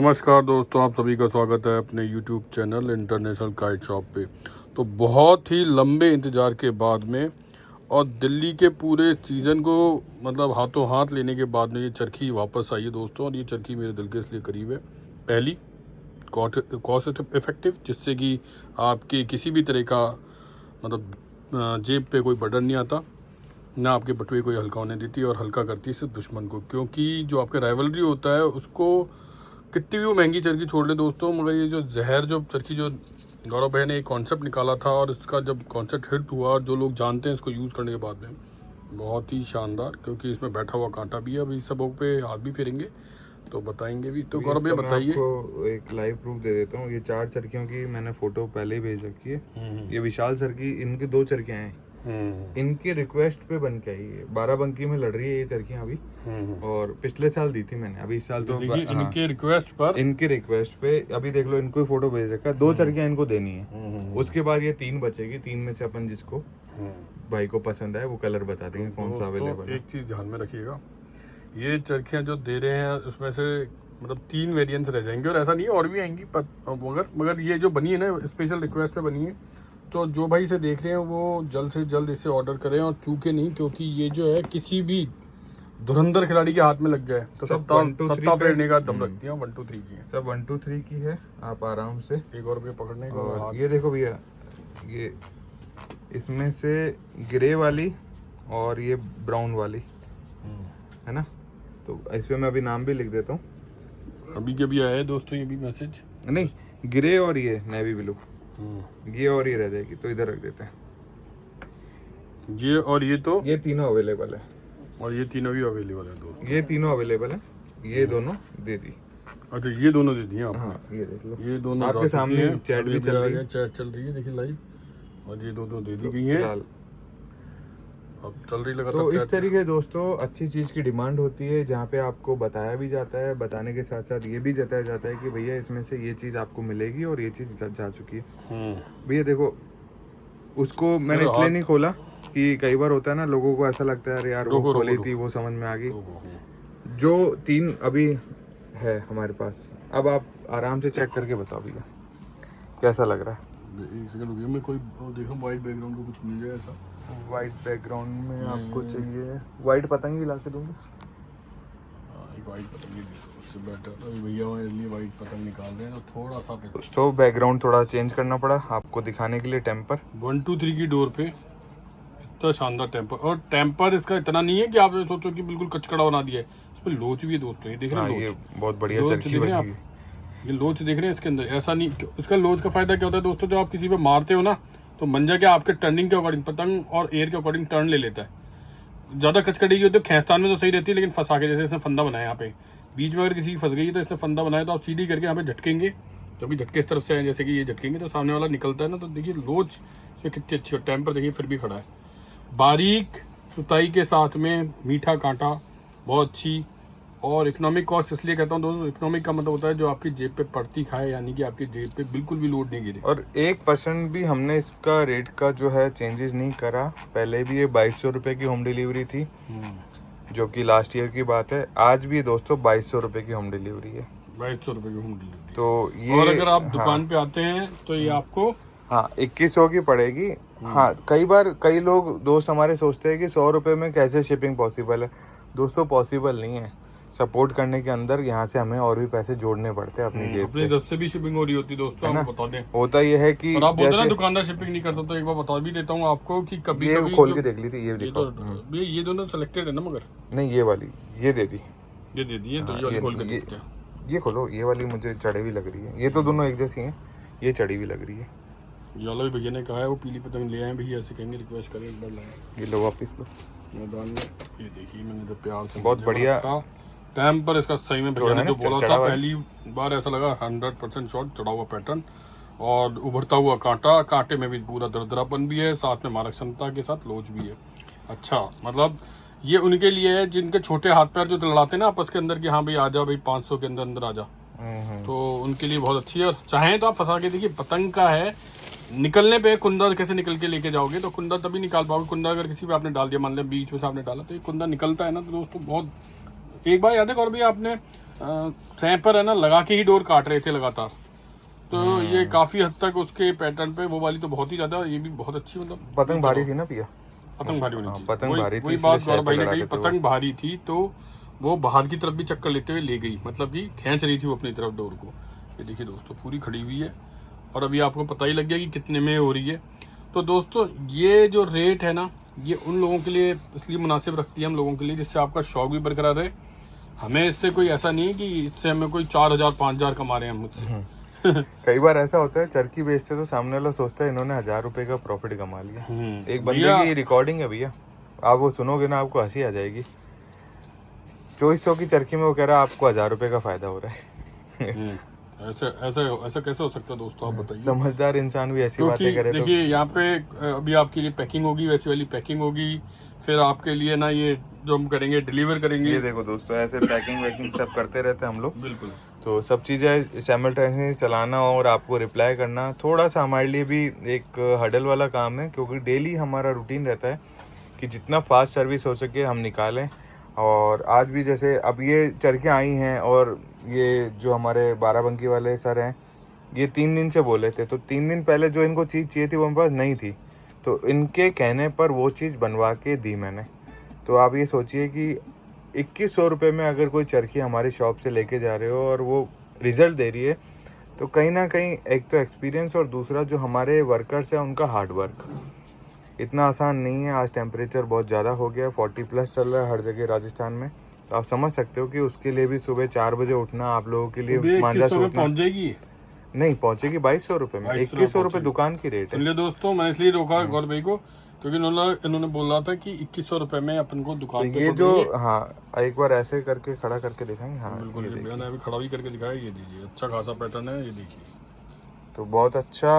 नमस्कार दोस्तों, आप सभी का स्वागत है अपने YouTube channel international kite shop पे। तो बहुत ही लंबे इंतज़ार के बाद में और दिल्ली के पूरे सीज़न को मतलब हाथों हाथ लेने के बाद में ये चरखी वापस आई है दोस्तों। और ये चरखी मेरे दिल के इसलिए करीब है। पहली, कॉस्ट इफ़ेक्टिव, जिससे कि आपके किसी भी तरह का मतलब जेब पे कोई बर्डन नहीं आता, ना आपके बटुए कोई हल्का होने देती और हल्का करती है सिर्फ दुश्मन को। क्योंकि जो आपका राइवलरी होता है उसको कितनी भी वो महंगी चरखी छोड़ ले दोस्तों, मगर ये जो जहर जो चरखी जो गौरव भाई ने एक कॉन्सेप्ट निकाला था और इसका जब कॉन्सेप्ट हिट हुआ और जो लोग जानते हैं इसको यूज़ करने के बाद में बहुत ही शानदार, क्योंकि इसमें बैठा हुआ कांटा भी है। अभी सबों पे हाथ भी फेरेंगे तो बताएंगे भी। तो गौरव भाई बताइए। आपको एक लाइव प्रूफ दे देता हूँ। ये 4 चरखियों की मैंने फोटो पहले ही भेज रखी है। ये विशाल सर की, इनकी 2 चरखियाँ हैं। इनकी रिक्वेस्ट पे बन के आई है। 12 में लड़ रही है ये चरखियाँ अभी। और पिछले साल दी थी मैंने, अभी इस साल तो इनके रिक्वेस्ट पे अभी देख लो, इनको ही फोटो भेज रखा है। 2 चरखियाँ इनको देनी है। उसके बाद ये 3 बचेगी। 3 में से अपन जिसको भाई को पसंद है वो कलर बता देंगे कौन सा अवेलेबल है। एक चीज़ ध्यान में रखिएगा, ये चरखियाँ जो दे रहे हैं उसमें से मतलब 3 वेरिएंट्स रह जाएंगे और ऐसा नहीं है और भी आएंगी, मगर ये जो बनी है ना स्पेशल रिक्वेस्ट पे बनी है। तो जो भाई इसे देख रहे हैं वो जल्द से जल्द इसे ऑर्डर करें और चूके नहीं, क्योंकि ये जो है किसी भी धुरंधर खिलाड़ी के हाथ में लग जाए तो सत्ता फेरने का दम रखती है। 1 2 3 की है, सब 1 2 3 की है। आप आराम से एक और रुपये पकड़ने का। और ये देखो भैया, ये इसमें से ग्रे वाली और ये ब्राउन वाली है ना। तो इस पे मैं अभी नाम भी लिख देता हूँ। अभी के भी आया है दोस्तों ये भी मैसेज। नहीं, ग्रे और ये नेवी ब्लू, ये और ये रह जाएगी तो इधर रख देते हैं। ये और ये, तो ये तीनों अवेलेबल है और ये तीनों भी अवेलेबल है दोस्तों। ये तीनों अवेलेबल है। ये दोनों दे दी। अच्छा, ये दोनों दे दिए आपने। हाँ, ये देख लो, ये दोनों आपके सामने चैट भी चल रही है। चैट चल रही है, देखिए लाइव। और ये दोनों दे दी गई है, अब चल रही लगा। तो इस तरीके दोस्तों अच्छी चीज़ की डिमांड होती है, जहाँ पे आपको बताया भी जाता है, बताने के साथ साथ ये भी जताया जाता है कि भैया इसमें से ये चीज़ आपको मिलेगी और ये चीज़ जा चुकी है। भैया देखो, उसको मैंने इसलिए नहीं खोला कि कई बार होता है ना, लोगों को ऐसा लगता है अरे यार वो खोली थी वो समझ में आ गई। जो 3 अभी है हमारे पास, अब आप आराम से चेक करके बताओ भैया कैसा लग रहा है। एक सेकंड रुकिए, मैं कोई देखो वाइट बैकग्राउंड को कुछ मिल जाए ऐसा। वाइट बैकग्राउंड में आपको चाहिए वाइट पतंग ही ला के दूंगी। एक वाइट पतंग उससे बेटर। अभी भैया हमारे लिए वाइट पतंग निकाल रहे हैं तो थोड़ा सा तो बैकग्राउंड थोड़ा चेंज करना पड़ा आपको दिखाने के लिए। टेम्पर 1 2 3 की डोर पे इतना शानदार टेम्पर, और टेम्पर इसका इतना नहीं है कि आप सोचो कि बिल्कुल कचकड़ा बना दिया है। इस पर लोच भी है दोस्तों, ये देख रहे हैं। ये बहुत बढ़िया चरखी बनी है। ये लोच देख रहे हैं इसके अंदर। ऐसा नहीं, इसका लोच का फायदा क्या होता है दोस्तों, जब आप किसी पे मारते हो ना तो मंजा क्या आपके टर्निंग के अकॉर्डिंग पतंग और एयर के अकॉर्डिंग टर्न ले लेता है। ज़्यादा कचकड़ी होती है खेस्तान में तो सही रहती है, लेकिन फंसा के, जैसे इसने फंदा बनाया यहाँ पे बीच में, अगर किसी की फंस गई तो इसने फंदा बनाया तो आप सीधी करके यहाँ पे झटकेंगे, जब भी झटके इस तरफ से आए जैसे कि ये झटकेंगे तो सामने वाला निकलता है ना। तो देखिए लोच इसमें कितनी अच्छी है। टेम्पर देखिए फिर भी खड़ा है, बारीक सुताई के साथ में, मीठा कांटा, बहुत अच्छी। और इकोनॉमिक कॉस्ट इसलिए कहता हूँ दोस्तों, इकोनॉमिक का मतलब होता है जो आपकी जेब पे पड़ती खाए, यानी कि आपकी जेब पे बिल्कुल भी लोड नहीं गिरे। और 1% भी हमने इसका रेट का जो है चेंजेस नहीं करा। पहले भी ये 2200 रुपये की होम डिलीवरी थी, जो कि लास्ट ईयर की बात है। आज भी दोस्तों 2200 रुपये की होम डिलीवरी है। 2200 रुपये की होम डिलीवरी। तो ये, और अगर आप दुकान पे आते हैं तो ये आपको 2100 की पड़ेगी। हाँ, कई बार कई लोग दोस्त हमारे सोचते हैं कि 100 रुपये में कैसे शिपिंग पॉसिबल है। दोस्तों पॉसिबल नहीं है। सपोर्ट करने के अंदर यहाँ से हमें और भी पैसे जोड़ने पड़ते हैं अपनी जेब से। जब से भी शिपिंग हो रही होती है दोस्तों, आपको बता दें। होता ये है कि और आप बोलते हैं ना दुकानदार शिपिंग नहीं करता, तो एक बार बता भी देता हूँ आपको कि कभी ये कभी खोल के देख ली थी। ये देखो, ये दोनों सेलेक्टेड है ना, मगर नहीं ये वाली ये दे दी, ये दे दी है। तो ये खोल के देखते हैं। ये खोलो, ये वाली मुझे चढ़ी हुई लग रही है। ये तो दोनों एक जैसी हैं, ये चढ़ी हुई लग रही है। ये वाला भी भैया ने कहा है वो पीली पतंग ले आए भैया, ऐसे कहेंगे रिक्वेस्ट करें एक बार लाएं। ये लो वापस लो मैदान में। ये देखिए मैंने तो प्यार से बहुत बढ़िया टाइम पर इसका सही में भैया ने जो बोला था, पहली बार ऐसा लगा 100% शॉट चढ़ा हुआ पैटर्न और उभरता हुआ कांटा, कांटे में भी पूरा दरदरापन भी है, साथ में मारक क्षमता के साथ लोच भी है। अच्छा, मतलब ये उनके लिए है जिनके छोटे हाथ पैर जो लड़ाते हैं ना आपस के अंदर कि हाँ भाई आ जा भाई 500 के अंदर अंदर आ जा, तो उनके लिए बहुत अच्छी है। और चाहें तो आप फंसा के देखिए, पतंग का है निकलने पे कुंदा कैसे निकल के लेके जाओगे, तो कुंदा तभी निकाल पाओगे। कुंदा अगर किसी पे आपने डाल दिया, मान लिया बीच में से आपने डाला, तो ये कुंदा निकलता है ना, तो दोस्तों बहुत। एक बार याद है और भी आपने सैंपर है ना लगा के ही डोर काट रहे थे लगातार, तो ये काफी हद तक उसके पैटर्न पे वो वाली तो बहुत ही ज्यादा, ये भी बहुत अच्छी मतलब पतंग भारी थी ना भैया, पतंग भारी होनी चाहिए। पतंग भारी थी, वही इसलिए बात गौरव शायद भाई ने लड़ा कही, के थे वो। पतंग भारी थी तो वो बाहर की तरफ भी चक्कर लेते हुए ले गई, मतलब कि खींच रही थी वो अपनी तरफ डोर को। ये देखिए दोस्तों पूरी खड़ी हुई है और अभी आपको पता ही लग गया कि कितने में हो रही है। तो दोस्तों ये जो रेट है ना, ये उन लोगों के लिए इसलिए मुनासिब रखती है हम लोगों के लिए जिससे आपका शौक भी बरकरार रहे। हमें इससे कोई ऐसा नहीं है कि इससे हमें कोई 4,000 5,000 कमा रहे हैं हम मुझसे। कई बार ऐसा होता है चरखी बेचते तो सामने वाला सोचता है इन्होंने 1,000 रुपए का प्रॉफिट कमा लिया। एक बंदे भैया- की रिकॉर्डिंग है भैया, आप वो सुनोगे ना आपको हंसी आ जाएगी। 2400 की चरखी में वो कह रहा है आपको 1,000 रुपए का फायदा हो रहा है। ऐसा ऐसा ऐसा कैसे हो सकता है दोस्तों, आप बताइए। समझदार इंसान भी ऐसी क्योंकि बातें करे तो देखिए यहाँ पे अभी आपके लिए पैकिंग होगी, वैसी वाली पैकिंग होगी, फिर आपके लिए ना ये जो हम करेंगे डिलीवर करेंगे। ये देखो दोस्तों ऐसे पैकिंग वैकिंग सब करते रहते हैं हम लोग। बिल्कुल। तो सब चीज़ें साइमल्टेनियसली चलाना और आपको रिप्लाई करना थोड़ा सा हमारे लिए भी एक हडल वाला काम है, क्योंकि डेली हमारा रूटीन रहता है कि जितना फास्ट सर्विस हो सके हम निकालें। और आज भी जैसे अब ये चरखियाँ आई हैं और ये जो हमारे बाराबंकी वाले सर हैं ये 3 दिन से बोले थे, तो 3 दिन पहले जो इनको चीज़ चाहिए थी वो मेरे पास नहीं थी, तो इनके कहने पर वो चीज़ बनवा के दी मैंने। तो आप ये सोचिए कि 2100 रुपये में अगर कोई चरखी हमारी शॉप से लेके जा रहे हो और वो रिज़ल्ट दे रही है, तो कहीं ना कहीं एक तो एक्सपीरियंस और दूसरा जो हमारे वर्कर्स हैं उनका हार्ड वर्क। इतना आसान नहीं है। आज टेम्परेचर बहुत ज़्यादा हो गया, 40+ चल रहा है हर जगह राजस्थान में, तो आप समझ सकते हो कि उसके लिए भी सुबह 4 बजे उठना आप लोगों के लिए मांझा से उठना। पहुंच जाएगी, नहीं पहुंचेगी 2200 रुपये में, 2100 रुपये दुकान की रेट है। सुन लिया दोस्तों, मैंने इसलिए रोका गौरव भाई को क्योंकि इन्होंने बोला था कि 2100 रुपये में अपन को दुकान तो पे ये जो हाँ एक बार ऐसे करके खड़ा करके दिखाएंगे। हाँ बिल्कुल, ये देखिए। मैंने अभी खड़ा भी करके दिखाया, ये दीजिए अच्छा खासा पैटर्न है, ये देखिए। तो बहुत अच्छा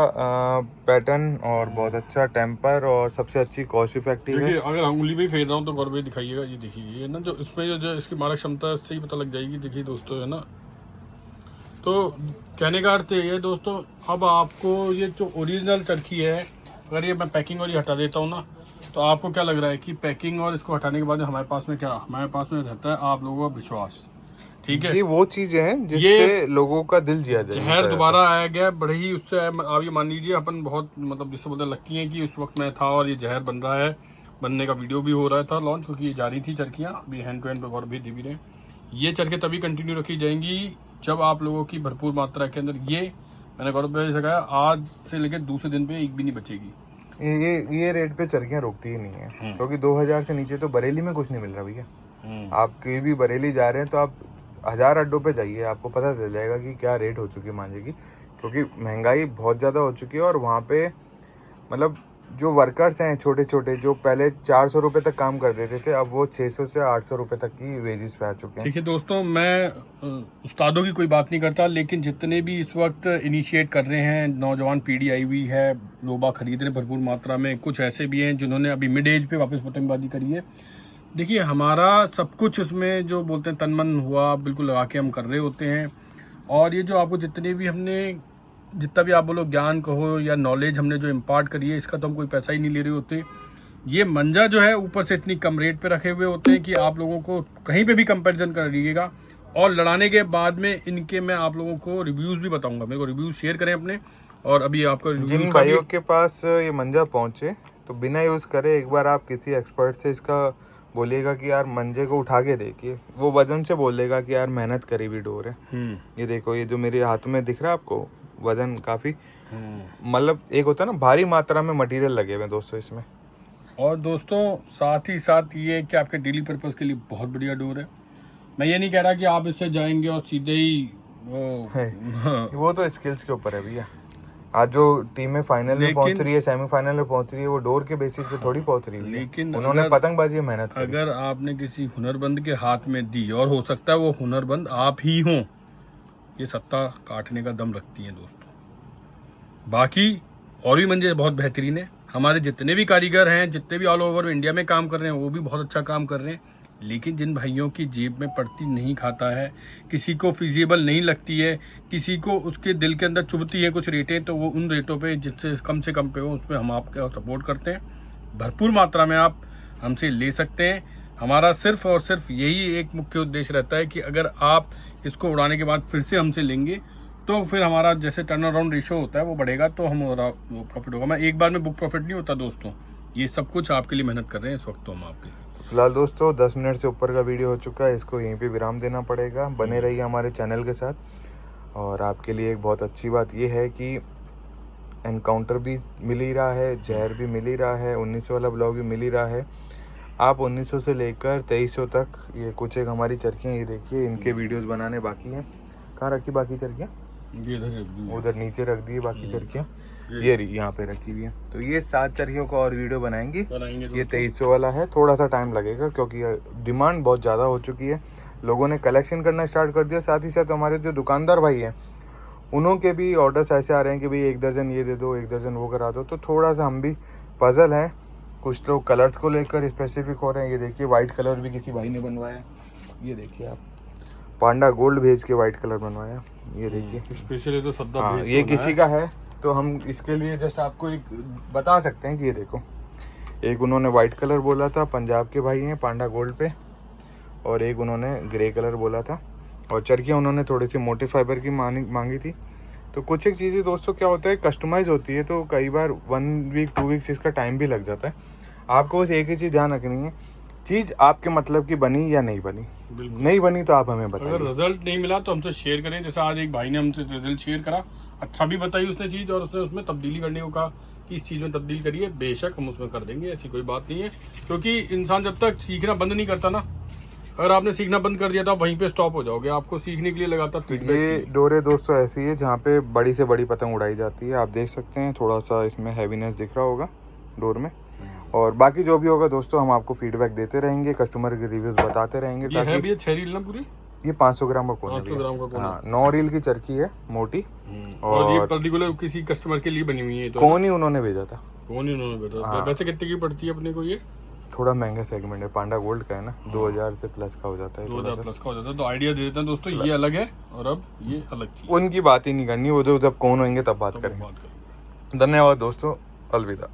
पैटर्न और बहुत अच्छा टेम्पर और सबसे अच्छी कॉस्ट इफेक्टिव है। देखिए अगर उंगली भी फेर रहा हूँ तो गौरव भाई दिखाइएगा, ये देखिए। ये ना जो इसमें जो इसकी मारक क्षमता है इससे ही पता लग जाएगी। देखिए दोस्तों है ना, तो कहने का अर्थ ये है दोस्तों, अब आपको ये जो ओरिजिनल चरखी है, अगर ये मैं पैकिंग और ये हटा देता हूँ ना, तो आपको क्या लग रहा है कि पैकिंग और इसको हटाने के बाद हमारे पास में क्या, हमारे पास में रहता है आप लोगों का विश्वास। ठीक है, ये वो चीज है जिससे लोगों का दिल जिया जाए। जहर दोबारा आया गया बड़े ही उससे, आप ये मान लीजिए अपन बहुत मतलब जिससे बोलते लक्की है कि उस वक्त मैं था और ये जहर बन रहा है, बनने का वीडियो भी हो रहा था लॉन्च, क्योंकि ये जारी थी चरखियाँ, अभी हैंड टू हैंड और भी दे भी रहे। ये चरखे तभी कंटिन्यू रखी जाएंगी जब आप लोगों की भरपूर मात्रा के अंदर, ये मैंने गौरव भाई से कहा, आज से लेकर दूसरे दिन पे एक भी नहीं बचेगी। ये रेट पे चरखियाँ रुकती ही नहीं है, क्योंकि 2000 से नीचे तो बरेली में कुछ नहीं मिल रहा भैया। आप कहीं भी बरेली जा रहे हैं तो आप 1000 अड्डों पे जाइए, आपको पता चल जाएगा कि क्या रेट हो चुकी है मांझे की, क्योंकि महंगाई बहुत ज़्यादा हो चुकी है। और वहाँ पे मतलब जो वर्कर्स हैं छोटे छोटे, जो पहले 400 रुपये तक काम कर देते थे, अब वो 600 से 800 रुपये तक की वेजेस पे आ चुके हैं। देखिए दोस्तों, मैं उस्तादों की कोई बात नहीं करता, लेकिन जितने भी इस वक्त इनिशिएट कर रहे हैं, नौजवान पीढ़ी आई हुई है, लोबा खरीद रहे भरपूर मात्रा में, कुछ ऐसे भी हैं जिन्होंने अभी मिड एज पे वापस पतंगबाजी करी है। देखिए हमारा सब कुछ इसमें जो बोलते हैं तन मन हुआ बिल्कुल लगा के हम कर रहे होते हैं। और ये जो आपको जितने भी हमने, जितना भी आप बोलो ज्ञान कहो या नॉलेज हमने जो इम्पार्ट करी है, इसका तो हम कोई पैसा ही नहीं ले रहे होते। ये मंजा जो है ऊपर से इतनी कम रेट पे रखे हुए होते हैं कि आप लोगों को कहीं पे भी कंपैरिजन कर लीजिएगा। और लड़ाने के बाद में इनके मैं आप लोगों को रिव्यूज़ भी बताऊंगा, मेरे को रिव्यूज़ शेयर करें अपने। और अभी आपका जिन भाइयों के पास ये मंजा पहुंचे तो बिना यूज़ करे एक बार आप किसी एक्सपर्ट से इसका बोलिएगा कि यार मंजे को उठा के देखिए, वो वजन से बोल देगा कि यार मेहनत करी हुई डोर है। ये देखो, ये जो मेरे हाथ में दिख रहा है आपको, वजन काफ़ी मतलब एक होता है ना भारी मात्रा में मटेरियल लगे हुए हैं दोस्तों इसमें। और दोस्तों साथ ही साथ ये कि आपके डेली पर्पस के लिए बहुत बढ़िया डोर है। मैं ये नहीं कह रहा कि आप इससे जाएंगे और सीधे ही वो तो स्किल्स के ऊपर है भैया। आज जो टीमें फाइनल में पहुंच रही है, सेमीफाइनल में पहुंच रही है, वो डोर के बेसिस पे थोड़ी पहुंच रही है। लेकिन उन्होंने पतंगबाजी में मेहनत करी। अगर आपने किसी हुनरबंद के हाथ में दी, और हो सकता है वो हुनरबंद आप ही हों, ये सत्ता काटने का दम रखती हैं दोस्तों। बाकी और भी मंजे बहुत बेहतरीन है। हमारे जितने भी कारीगर हैं, जितने भी ऑल ओवर इंडिया में काम कर रहे हैं, वो भी बहुत अच्छा काम कर रहे हैं। लेकिन जिन भाइयों की जेब में पड़ती नहीं खाता है, किसी को फिजिबल नहीं लगती है, किसी को उसके दिल के अंदर चुभती है कुछ रेटें, तो वो उन रेटों पे जिससे कम से कम पे हो, उसमें हम आपका सपोर्ट करते हैं। भरपूर मात्रा में आप हमसे ले सकते हैं। हमारा सिर्फ और सिर्फ यही एक मुख्य उद्देश्य रहता है कि अगर आप इसको उड़ाने के बाद फिर से हमसे लेंगे तो फिर हमारा जैसे टर्न अराउंड रेशो होता है वो बढ़ेगा, तो हमारा वो प्रॉफिट होगा। मैं एक बार में बुक प्रॉफिट नहीं होता दोस्तों, ये सब कुछ आपके लिए मेहनत कर रहे हैं इस वक्त तो हम आपके लिए। फिलहाल दोस्तों 10 मिनट से ऊपर का वीडियो हो चुका है, इसको यहीं पे विराम देना पड़ेगा। बने रहिए हमारे चैनल के साथ। और आपके लिए एक बहुत अच्छी बात ये है कि एनकाउंटर भी मिल ही रहा है, जहर भी मिल ही रहा है, 1900 वाला ब्लॉग भी मिल ही रहा है। आप 1900 से लेकर 2300 तक ये कुछ एक हमारी चरखियाँ, ये देखिए इनके वीडियोस बनाने बाकी हैं। कहाँ रखी बाकी चरखियाँ? ये उधर नीचे रख दी बाकी चरखियाँ, ये यहाँ पे रखी हुई है। तो ये 7 चरखियों का और वीडियो बनाएंगे। ये 2300 वाला है, थोड़ा सा टाइम लगेगा क्योंकि डिमांड बहुत ज़्यादा हो चुकी है, लोगों ने कलेक्शन करना स्टार्ट कर दिया। साथ ही साथ हमारे जो दुकानदार भाई हैं उन्होंने भी ऑर्डर्स ऐसे आ रहे हैं कि भाई 1 दर्जन ये दे दो, 1 दर्जन वो करा दो। तो थोड़ा सा हम भी पजल हैं, कुछ लोग कलर्स को लेकर स्पेसिफिक हो रहे हैं। ये देखिए वाइट कलर भी किसी भाई ने बनवाया, ये देखिए आप, पांडा गोल्ड भेज के वाइट कलर बनवाया, ये देखिए स्पेशली तो सद्दा हाँ, ये किसी का है। तो हम इसके लिए जस्ट आपको एक बता सकते हैं कि ये देखो, एक उन्होंने वाइट कलर बोला था, पंजाब के भाई हैं पांडा गोल्ड पे, और एक उन्होंने ग्रे कलर बोला था। और चरखियाँ उन्होंने थोड़ी सी मोटे फाइबर की मांगी थी। तो कुछ एक चीज़ें दोस्तों क्या होता है, कस्टमाइज होती है, तो कई बार 1 वीक 2 वीक्स इसका टाइम भी लग जाता है। आपको बस एक ही चीज़ ध्यान रखनी है, चीज़ आपके मतलब की बनी या नहीं बनी। नहीं बनी तो आप हमें बताइए। अगर रिजल्ट नहीं मिला तो हमसे शेयर करें। जैसा आज एक भाई ने हमसे रिजल्ट शेयर करा, अच्छा भी बताई उसने चीज़, और उसने उसमें तब्दीली करने को कहा कि इस चीज़ में तब्दील करिए, बेशक हम उसमें कर देंगे, ऐसी कोई बात नहीं है। क्योंकि इंसान जब तक सीखना बंद नहीं करता ना, अगर आपने सीखना बंद कर दिया तो आप वहीं पे स्टॉप हो जाओगे। आपको सीखने के लिए लगातार फीडबैक। ये डोरे दोस्तों ऐसी है जहाँ पे बड़ी से बड़ी पतंग उड़ाई जाती है। आप देख सकते हैं थोड़ा सा इसमें हैवीनेस दिख रहा होगा डोर में। और बाकी जो भी होगा दोस्तों हम आपको फीडबैक देते रहेंगे, कस्टमर के रिव्यूज बताते रहेंगे। ये है भी 6 रील ना पूरी, ये 500 ग्राम का कोन है। 500 ग्राम का कोन। हाँ, 9 रील की चरखी है मोटी। और ये पर्टिकुलर किसी कस्टमर के लिए बनी हुई है। तो कोन ही उन्होंने भेजा था। कौन ही उन्होंने बताया। वैसे कितने की पड़ती है अपने को ये? थोड़ा महंगा सेगमेंट है, पांडा गोल्ड का है ना, 2000 से प्लस का हो जाता है। 2000 प्लस का हो जाता है। तो आइडिया दे देते हैं दोस्तों, ये अलग है और अब ये अलग चीज। उनकी बात ही नहीं करनी, वो जब कौन होंगे तब बात करेंगे। धन्यवाद दोस्तों, अलविदा।